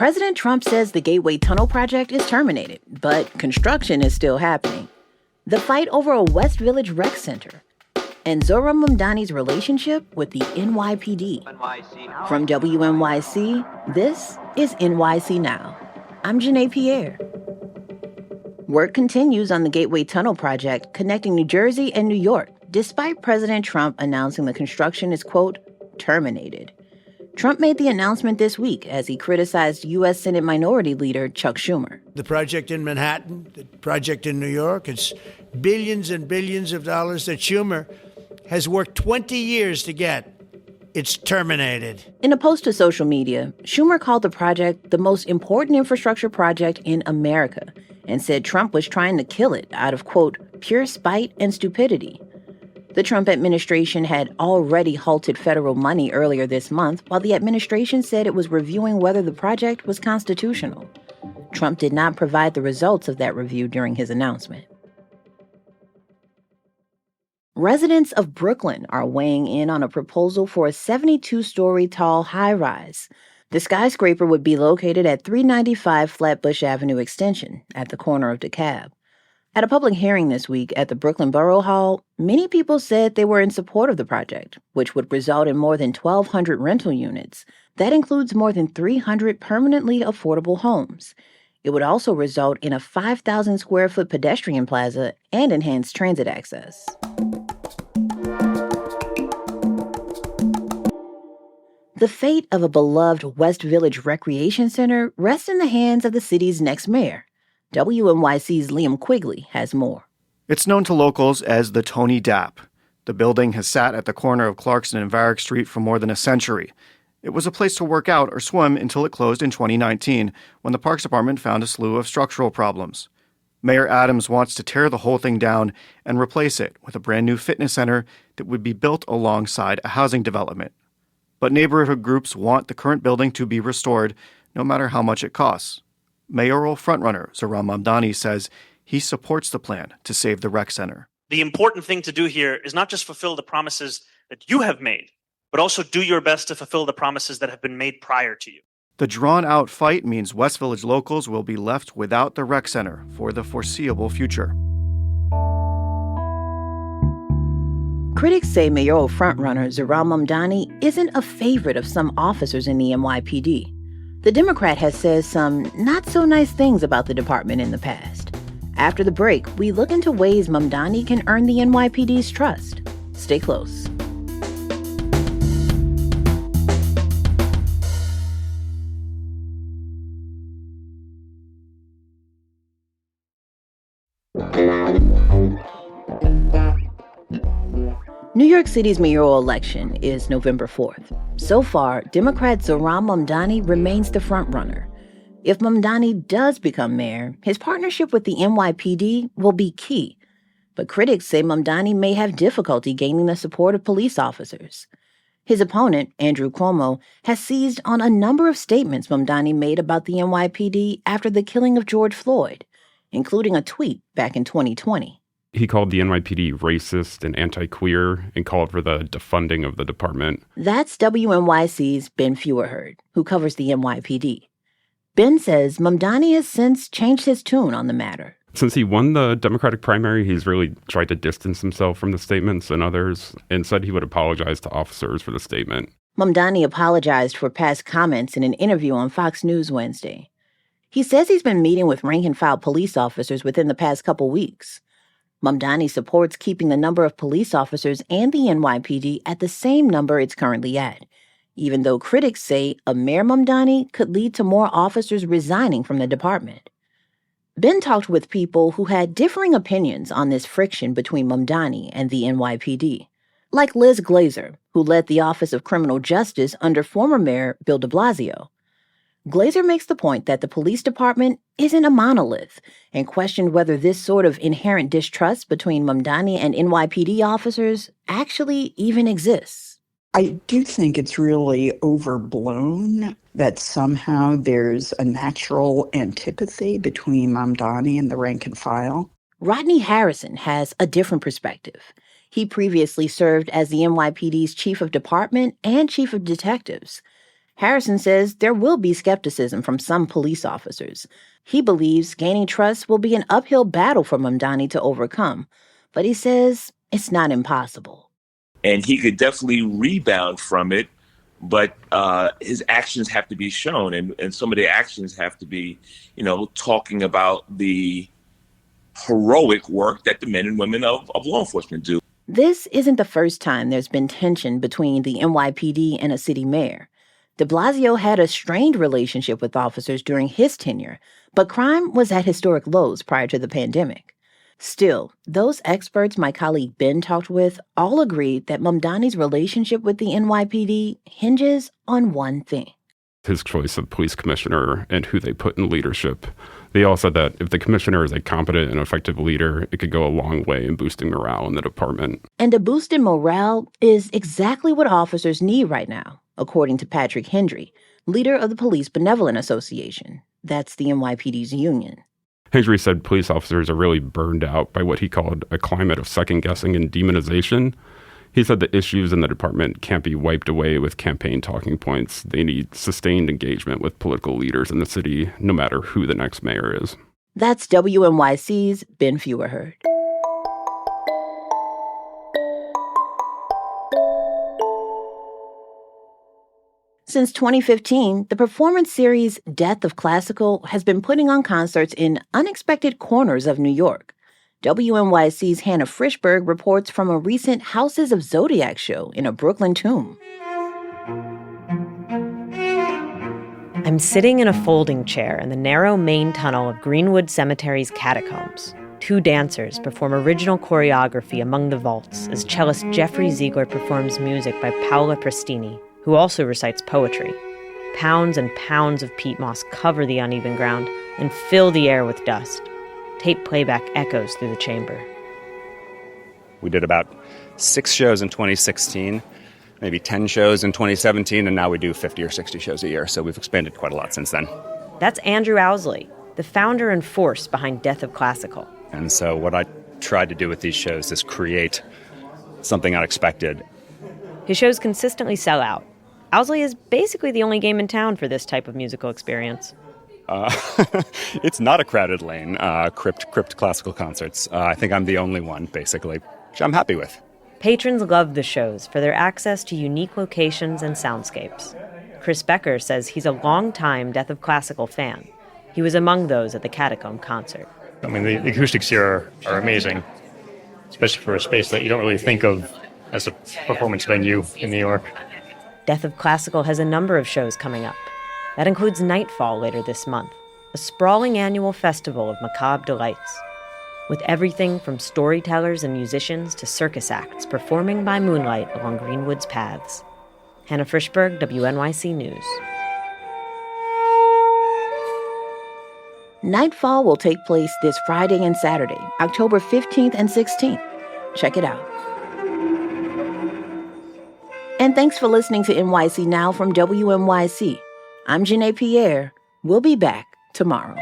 President Trump says the Gateway Tunnel project is terminated, but construction is still happening. The fight over a West Village rec center, and Zohran Mamdani's relationship with the NYPD. From WNYC, this is NYC Now. I'm Janae Pierre. Work continues on the Gateway Tunnel project connecting New Jersey and New York, despite President Trump announcing the construction is, quote, terminated. Trump made the announcement this week as he criticized U.S. Senate Minority Leader Chuck Schumer. The project in Manhattan, the project in New York, it's billions and billions of dollars that Schumer has worked 20 years to get. It's terminated. In a post to social media, Schumer called the project the most important infrastructure project in America and said Trump was trying to kill it out of, quote, pure spite and stupidity. The Trump administration had already halted federal money earlier this month, while the administration said it was reviewing whether the project was constitutional. Trump did not provide the results of that review during his announcement. Residents of Brooklyn are weighing in on a proposal for a 72-story tall high-rise. The skyscraper would be located at 395 Flatbush Avenue Extension at the corner of DeKalb. At a public hearing this week at the Brooklyn Borough Hall, many people said they were in support of the project, which would result in more than 1,200 rental units. That includes more than 300 permanently affordable homes. It would also result in a 5,000-square-foot pedestrian plaza and enhanced transit access. The fate of a beloved West Village recreation center rests in the hands of the city's next mayor. WNYC's Liam Quigley has more. It's known to locals as the Tony Dap. The building has sat at the corner of Clarkson and Varick Street for more than a century. It was a place to work out or swim until it closed in 2019, when the Parks Department found a slew of structural problems. Mayor Adams wants to tear the whole thing down and replace it with a brand new fitness center that would be built alongside a housing development. But neighborhood groups want the current building to be restored, no matter how much it costs. Mayoral frontrunner Zohran Mamdani says he supports the plan to save the rec center. The important thing to do here is not just fulfill the promises that you have made, but also do your best to fulfill the promises that have been made prior to you. The drawn-out fight means West Village locals will be left without the rec center for the foreseeable future. Critics say mayoral frontrunner Zohran Mamdani isn't a favorite of some officers in the NYPD. The Democrat has said some not-so-nice things about the department in the past. After the break, we look into ways Mamdani can earn the NYPD's trust. Stay close. New York City's mayoral election is November 4th. So far, Democrat Zohran Mamdani remains the frontrunner. If Mamdani does become mayor, his partnership with the NYPD will be key. But critics say Mamdani may have difficulty gaining the support of police officers. His opponent, Andrew Cuomo, has seized on a number of statements Mamdani made about the NYPD after the killing of George Floyd, including a tweet back in 2020. He called the NYPD racist and anti-queer and called for the defunding of the department. That's WNYC's Ben Feuerherd, who covers the NYPD. Ben says Mamdani has since changed his tune on the matter. Since he won the Democratic primary, he's really tried to distance himself from the statements and others and said he would apologize to officers for the statement. Mamdani apologized for past comments in an interview on Fox News Wednesday. He says he's been meeting with rank-and-file police officers within the past couple weeks. Mamdani supports keeping the number of police officers and the NYPD at the same number it's currently at, even though critics say a Mayor Mamdani could lead to more officers resigning from the department. Ben talked with people who had differing opinions on this friction between Mamdani and the NYPD, like Liz Glazer, who led the Office of Criminal Justice under former Mayor Bill de Blasio. Glazer makes the point that the police department isn't a monolith and questioned whether this sort of inherent distrust between Mamdani and NYPD officers actually even exists. I do think it's really overblown that somehow there's a natural antipathy between Mamdani and the rank and file. Rodney Harrison has a different perspective. He previously served as the NYPD's chief of department and chief of detectives. Harrison says there will be skepticism from some police officers. He believes gaining trust will be an uphill battle for Mamdani to overcome, but he says it's not impossible. And he could definitely rebound from it, but his actions have to be shown, and some of the actions have to be, talking about the heroic work that the men and women of law enforcement do. This isn't the first time there's been tension between the NYPD and a city mayor. De Blasio had a strained relationship with officers during his tenure, but crime was at historic lows prior to the pandemic. Still, those experts my colleague Ben talked with all agreed that Mamdani's relationship with the NYPD hinges on one thing. His choice of police commissioner and who they put in leadership. They all said that if the commissioner is a competent and effective leader, it could go a long way in boosting morale in the department. And a boost in morale is exactly what officers need right now, according to Patrick Hendry, leader of the Police Benevolent Association. That's the NYPD's union. Hendry said police officers are really burned out by what he called a climate of second-guessing and demonization. He said the issues in the department can't be wiped away with campaign talking points. They need sustained engagement with political leaders in the city, no matter who the next mayor is. That's WNYC's Ben Feuerherd. Since 2015, the performance series Death of Classical has been putting on concerts in unexpected corners of New York. WNYC's Hannah Frischberg reports from a recent Houses of Zodiac show in a Brooklyn tomb. I'm sitting in a folding chair in the narrow main tunnel of Greenwood Cemetery's catacombs. Two dancers perform original choreography among the vaults as cellist Jeffrey Ziegler performs music by Paola Prestini, who also recites poetry. Pounds and pounds of peat moss cover the uneven ground and fill the air with dust. Tape playback echoes through the chamber. We did about 6 shows in 2016, maybe 10 shows in 2017, and now we do 50 or 60 shows a year, so we've expanded quite a lot since then. That's Andrew Owsley, the founder and force behind Death of Classical. And so what I tried to do with these shows is create something unexpected. His shows consistently sell out. Owsley is basically the only game in town for this type of musical experience. It's not a crowded lane, crypt classical concerts. I think I'm the only one, basically, which I'm happy with. Patrons love the shows for their access to unique locations and soundscapes. Chris Becker says he's a longtime Death of Classical fan. He was among those at the Catacomb concert. I mean, the acoustics here are amazing, especially for a space that you don't really think of as a performance venue in New York. Death of Classical has a number of shows coming up. That includes Nightfall later this month, a sprawling annual festival of macabre delights, with everything from storytellers and musicians to circus acts performing by moonlight along Greenwood's paths. Hannah Frischberg, WNYC News. Nightfall will take place this Friday and Saturday, October 15th and 16th. Check it out. And thanks for listening to NYC Now from WNYC. I'm Janae Pierre. We'll be back tomorrow.